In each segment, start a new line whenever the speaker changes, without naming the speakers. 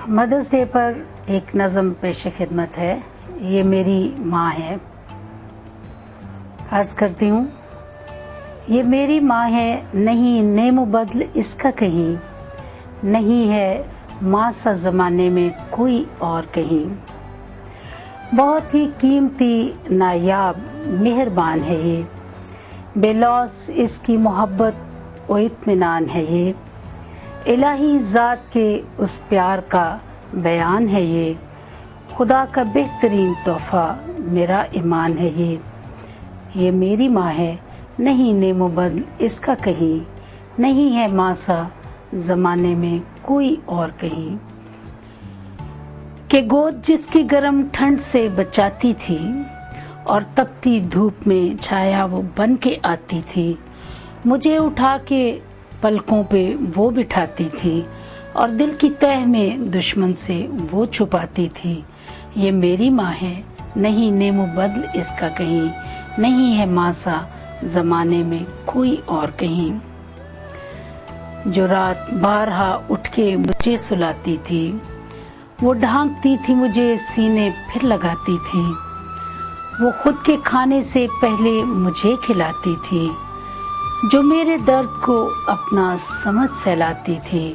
Mother's day पर एक नज़म पेश खिदमत है। ये मेरी माँ है। अर्ज़ करती हूँ, ये मेरी माँ है, नहीं नेमो बदल इसका कहीं, नहीं है माँ सा ज़माने में कोई और कहीं। बहुत ही कीमती, नायाब, मेहरबान है ये, बेलौस इसकी मोहब्बत व इत्मीनान है ये, इलाही ज़ात के उस प्यार का बयान है ये, खुदा का बेहतरीन तोहफ़ा मेरा ईमान है ये मेरी माँ है, नहीं नेमो बदल इसका कहीं, नहीं है माँ सा ज़माने में कोई और कहीं। के गोद जिसकी गर्म ठंड से बचाती थी और तपती धूप में छाया वो बन के आती थी, मुझे उठा के पलकों पे वो बिठाती थी और दिल की तह में दुश्मन से वो छुपाती थी। ये मेरी माँ है, नहीं नेमो बदल इसका कहीं, नहीं है माँ सा ज़माने में कोई और कहीं। जो रात बारहा उठ के मुझे सुलाती थी, वो ढांकती थी मुझे सीने फिर लगाती थी, वो खुद के खाने से पहले मुझे खिलाती थी, जो मेरे दर्द को अपना समझ सहलाती थी।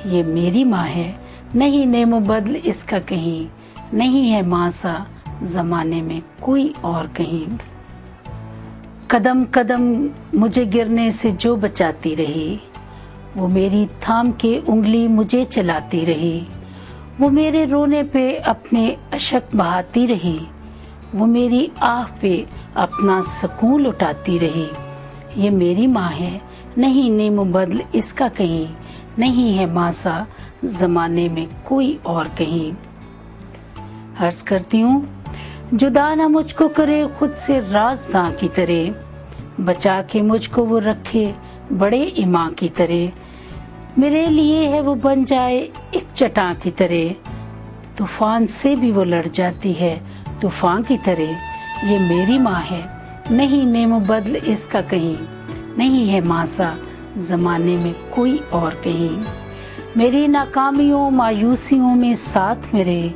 ये मेरी माँ है, नहीं नेमो बदल इसका कहीं, नहीं है माँ सा ज़माने में कोई और कहीं। कदम कदम मुझे गिरने से जो बचाती रही, वो मेरी थाम के उंगली मुझे चलाती रही, वो मेरे रोने पे अपने अशक बहाती रही, वो मेरी आह पे अपना सुकून लुटाती रही। ये मेरी माँ है, नहीं नेमो बदल इसका कहीं, नहीं है माँ सा ज़माने में कोई और कहीं। अर्ज़ करती हूँ, जुदा ना मुझको करे खुद से राज़दां की तरह, बचा के मुझको वो रखे बड़े ईमां की तरह, मेरे लिए है वो बन जाए एक चट्टान की तरह, तूफान से भी वो लड़ जाती है तूफान की तरह। ये मेरी माँ है, नहीं नेमो बदल इसका कहीं, नहीं है माँ सा ज़माने में कोई और कहीं। मेरी नाकामियों मायूसियों में साथ मेरे,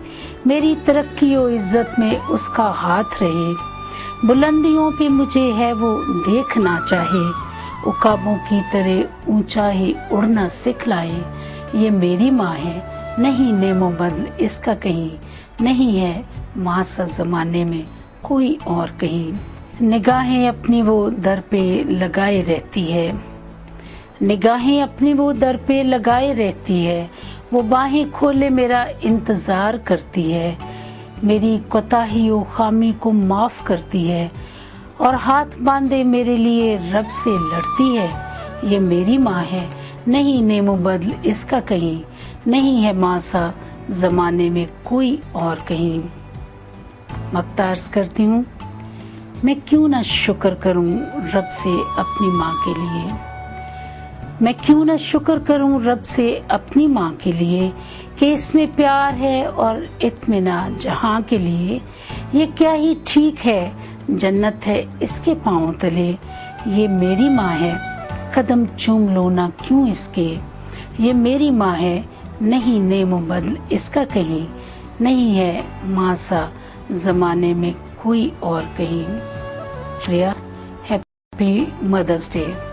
मेरी तरक्की और इज्जत में उसका हाथ रहे, बुलंदियों पे मुझे है वो देखना चाहे, उकाबों की तरह ऊंचा ही उड़ना सिखलाए। ये मेरी माँ है, नहीं नेमो बदल इसका कहीं, नहीं है माँ सा ज़माने में कोई और कहीं। निगाहें अपनी वो दर पे लगाए रहती है, निगाहें अपनी वो दर पे लगाए रहती है, वो बाहें खोले मेरा इंतज़ार करती है, मेरी कोताही और खामी को माफ़ करती है और हाथ बांधे मेरे लिए रब से लड़ती है। ये मेरी माँ है, नहीं नेमो बदल इसका कहीं, नहीं है माँ सा ज़माने में कोई और कहीं। मक्तार्स करती हूँ, मैं क्यों ना शुक्र करूं रब से अपनी माँ के लिए, मैं क्यों ना शुक्र करूं रब से अपनी माँ के लिए, कि इसमें प्यार है और इत्मीनान जहाँ के लिए। ये क्या ही ठीक है, जन्नत है इसके पाँव तले। ये मेरी माँ है, कदम चूम लो ना क्यों इसके। ये मेरी माँ है, नहीं नेमो बदल इसका कहीं, नहीं है माँ सा ज़माने में कोई और कहीं। Shreya, happy Mother's day.